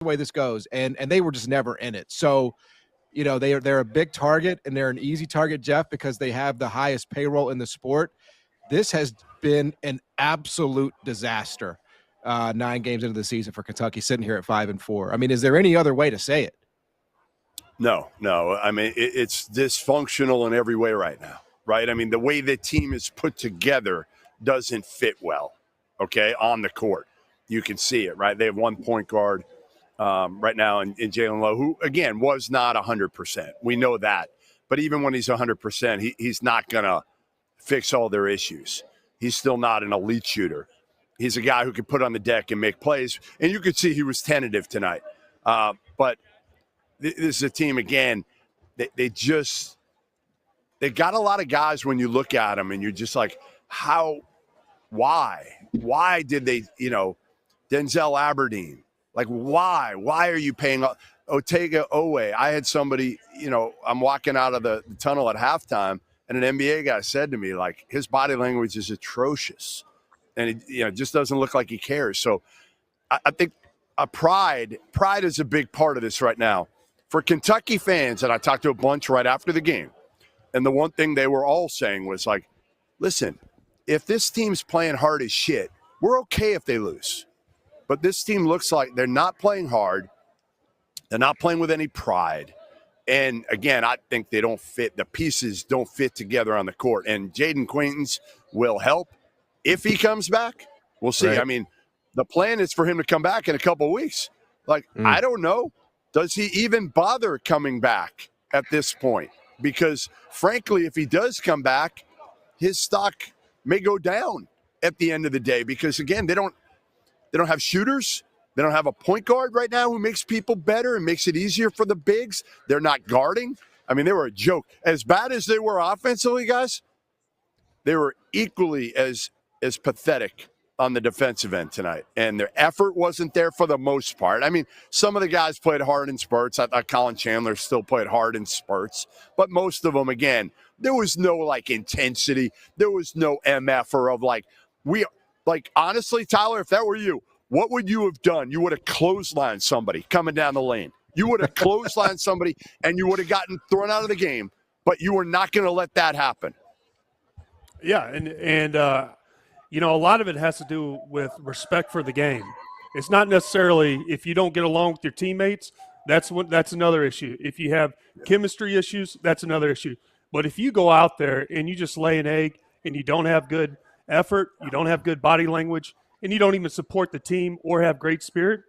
way this goes. And they were just never in it. So, you know, they're a big target, and they're an easy target, Jeff, because they have the highest payroll in the sport. This has been an absolute disaster. 9 games into the season for Kentucky, sitting here at 5-4. I mean, is there any other way to say it? No. I mean, it's dysfunctional in every way right now, right? I mean, the way the team is put together doesn't fit well, okay, on the court. You can see it, right? They have 1 point guard right now in Jalen Lowe, who, again, was not 100%. We know that. But even when he's 100%, he's not going to fix all their issues. He's still not an elite shooter. He's a guy who can put on the deck and make plays. And you could see he was tentative tonight. But this is a team, again, they got a lot of guys when you look at them and you're just like, why? Why did they, Denzel Aberdeen? Like, why? Why are you paying Otega Owe? I had somebody, I'm walking out of the tunnel at halftime, and an NBA guy said to me, like, his body language is atrocious. And it just doesn't look like he cares. So I think pride is a big part of this right now. For Kentucky fans, and I talked to a bunch right after the game, and the one thing they were all saying was like, listen, if this team's playing hard as shit, we're okay if they lose. But this team looks like they're not playing hard. They're not playing with any pride. And, again, I think they don't fit. The pieces don't fit together on the court. And Jaden Quaintance will help if he comes back. We'll see. Right. I mean, the plan is for him to come back in a couple of weeks. Like, I don't know. Does he even bother coming back at this point? Because, frankly, if he does come back, his stock may go down at the end of the day. Because, again, they don't have shooters. They don't have a point guard right now who makes people better and makes it easier for the bigs. They're not guarding. I mean, they were a joke. As bad as they were offensively, guys, they were equally as pathetic on the defensive end tonight. And their effort wasn't there for the most part. I mean, some of the guys played hard in spurts. I thought Colin Chandler still played hard in spurts. But most of them, again, there was no, intensity. There was no MF-er of, honestly, Tyler, if that were you, what would you have done? You would have clotheslined somebody coming down the lane. You would have clotheslined somebody, and you would have gotten thrown out of the game. But you were not going to let that happen. Yeah, and a lot of it has to do with respect for the game. It's not necessarily if you don't get along with your teammates, that's another issue. If you have chemistry issues, that's another issue. But if you go out there and you just lay an egg and you don't have good effort, you don't have good body language, and you don't even support the team or have great spirit,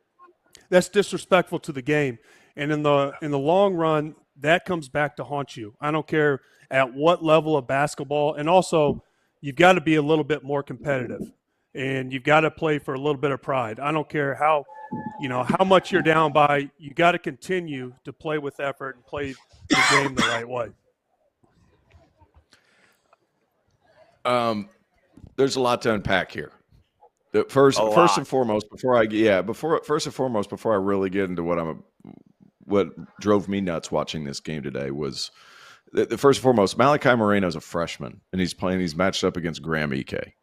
that's disrespectful to the game. And in the long run, that comes back to haunt you. I don't care at what level of basketball. And also, you've got to be a little bit more competitive, and you've got to play for a little bit of pride. I don't care how much you're down by. You got to continue to play with effort and play the game the right way. There's a lot to unpack here. First and foremost, before I really get into what drove me nuts watching this game today was the first and foremost, Malachi Moreno's a freshman, and he's matched up against Graham Ike.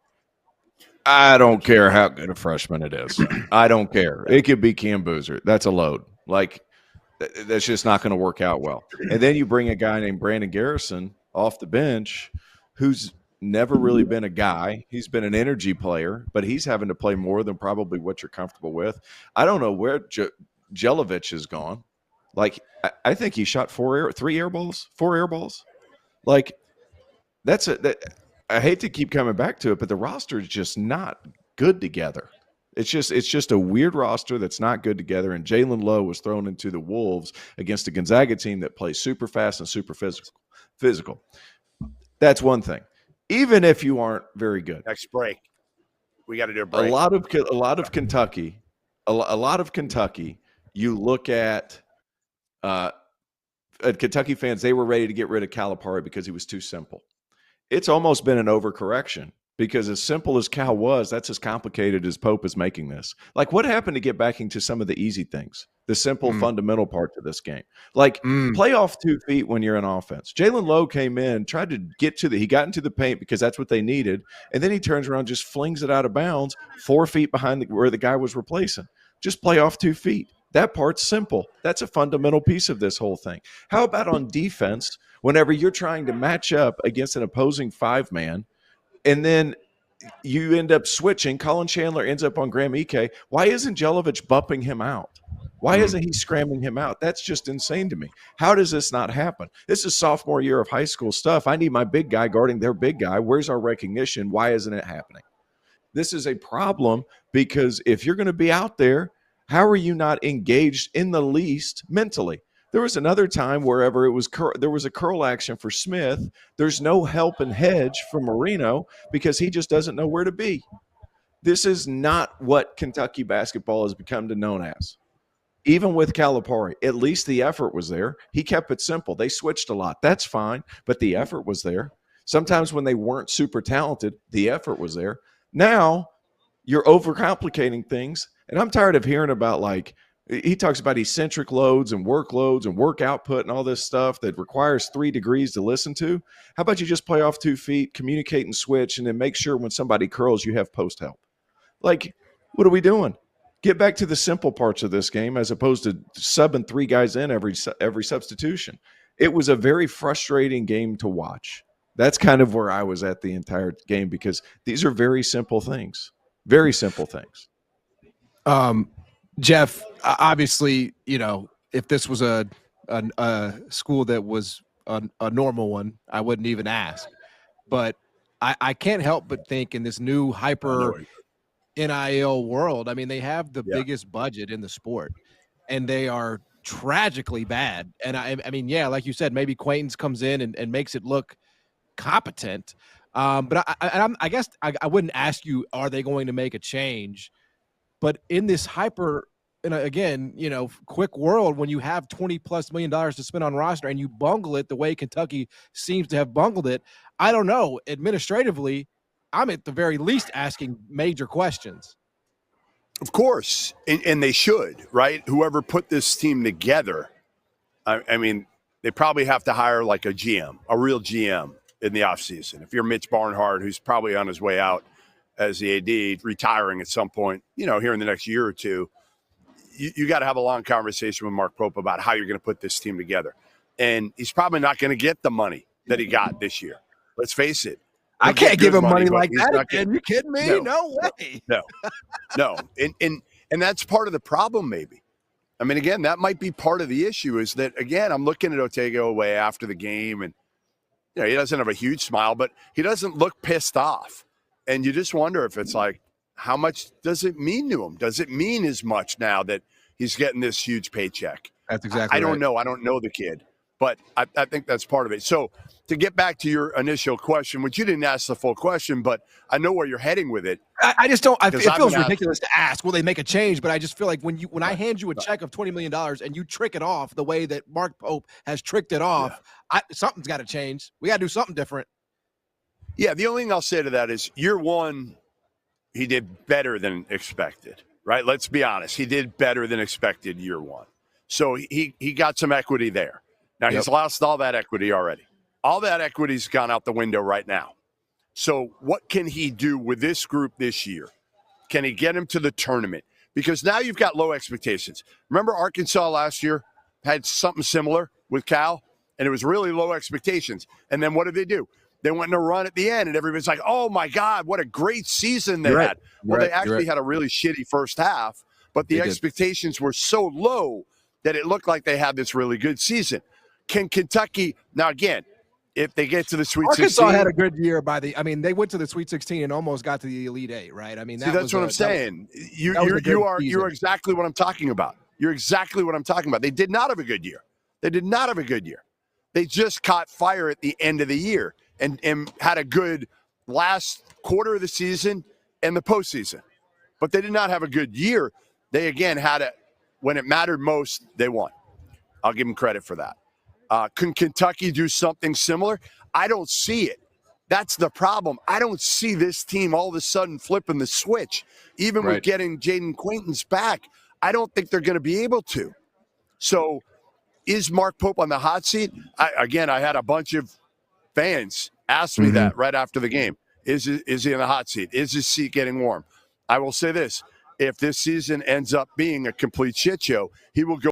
I don't care how good a freshman it is. I don't care. It could be Cam Boozer. That's a load. That's just not going to work out well. And then you bring a guy named Brandon Garrison off the bench who's never really been a guy. He's been an energy player, but he's having to play more than probably what you're comfortable with. I don't know where Jelovich has gone. I think he shot 4 air balls. I hate to keep coming back to it, but the roster is just not good together. It's just a weird roster that's not good together. And Jalen Lowe was thrown into the Wolves against a Gonzaga team that plays super fast and super physical. That's one thing. Even if you aren't very good. Next break. We got to do a break. A lot of Kentucky, you look at Kentucky fans, they were ready to get rid of Calipari because he was too simple. It's almost been an overcorrection because as simple as Cal was, that's as complicated as Pope is making this. What happened to get back into some of the easy things, the simple fundamental parts of this game? Play off 2 feet when you're in offense. Jalen Lowe came in, tried to he got into the paint because that's what they needed, and then he turns around, just flings it out of bounds 4 feet behind where the guy was replacing. Just play off 2 feet. That part's simple. That's a fundamental piece of this whole thing. How about on defense, whenever you're trying to match up against an opposing 5-man, and then you end up switching, Colin Chandler ends up on Graham Ike. Why isn't Jelovich bumping him out? Why isn't he scrambling him out? That's just insane to me. How does this not happen? This is sophomore year of high school stuff. I need my big guy guarding their big guy. Where's our recognition? Why isn't it happening? This is a problem because if you're going to be out there, how are you not engaged in the least mentally? There was another time wherever there was a curl action for Smith. There's no help and hedge for Marino because he just doesn't know where to be. This is not what Kentucky basketball has become known as. Even with Calipari, at least the effort was there. He kept it simple. They switched a lot. That's fine, but the effort was there. Sometimes when they weren't super talented, the effort was there. Now you're overcomplicating things, and I'm tired of hearing about, like, he talks about eccentric loads and workloads and work output and all this stuff that requires 3 degrees to listen to. How about you just play off 2 feet, communicate and switch, and then make sure when somebody curls, you have post help? Like, what are we doing? Get back to the simple parts of this game as opposed to subbing 3 guys in every substitution. It was a very frustrating game to watch. That's kind of where I was at the entire game because these are very simple things. Very simple things. Jeff, obviously, if this was a school that was a normal one, I wouldn't even ask. But I can't help but think in this new hyper NIL world, I mean, they have the biggest budget in the sport, and they are tragically bad. And I mean, yeah, like you said, maybe Quaintance comes in and makes it look competent. But I guess I wouldn't ask you, are they going to make a change? But in this hyper, and again, quick world, when you have $20+ million to spend on roster and you bungle it the way Kentucky seems to have bungled it, I don't know. Administratively, I'm at the very least asking major questions. Of course, and they should, right? Whoever put this team together, I mean, they probably have to hire like a GM, a real GM in the offseason. If you're Mitch Barnhart, who's probably on his way out as the AD, retiring at some point, here in the next year or two, you got to have a long conversation with Mark Pope about how you're going to put this team together. And he's probably not going to get the money that he got this year. Let's face it. I can't give him money like that again. You kidding me? No way. No. And that's part of the problem, maybe. I mean, again, that might be part of the issue is that, again, I'm looking at Otego away after the game, and he doesn't have a huge smile, but he doesn't look pissed off. And you just wonder if it's like, how much does it mean to him? Does it mean as much now that he's getting this huge paycheck? That's exactly I don't know. I don't know the kid, but I think that's part of it. So to get back to your initial question, which you didn't ask the full question, but I know where you're heading with it. I just don't. It feels ridiculous to ask, will they make a change? But I just feel like when I hand you a check of $20 million and you trick it off the way that Mark Pope has tricked it off, something's got to change. We got to do something different. Yeah, the only thing I'll say to that is year one, he did better than expected, right? Let's be honest. He did better than expected year one. So he got some equity there. Now, he's lost all that equity already. All that equity's gone out the window right now. So what can he do with this group this year? Can he get him to the tournament? Because now you've got low expectations. Remember Arkansas last year had something similar with Cal, and it was really low expectations. And then what did they do? They went on a run at the end, and everybody's like, oh, my God, what a great season they had. Well, they actually had a really shitty first half, but the expectations were so low that it looked like they had this really good season. Can Kentucky – now, again, if they get to the Sweet 16 – Arkansas had a good year they went to the Sweet 16 and almost got to the Elite Eight, right? I mean, that's what I'm saying. You're exactly what I'm talking about. You're exactly what I'm talking about. They did not have a good year. They just caught fire at the end of the year and had a good last quarter of the season and the postseason. But they did not have a good year. They, again, had it when it mattered most, they won. I'll give them credit for that. Can Kentucky do something similar? I don't see it. That's the problem. I don't see this team all of a sudden flipping the switch. Even with getting Jaden Quaintance back, I don't think they're going to be able to. So is Mark Pope on the hot seat? I had a bunch of fans ask me that right after the game. Is he in the hot seat? Is his seat getting warm? I will say this. if this season ends up being a complete shit show, he will go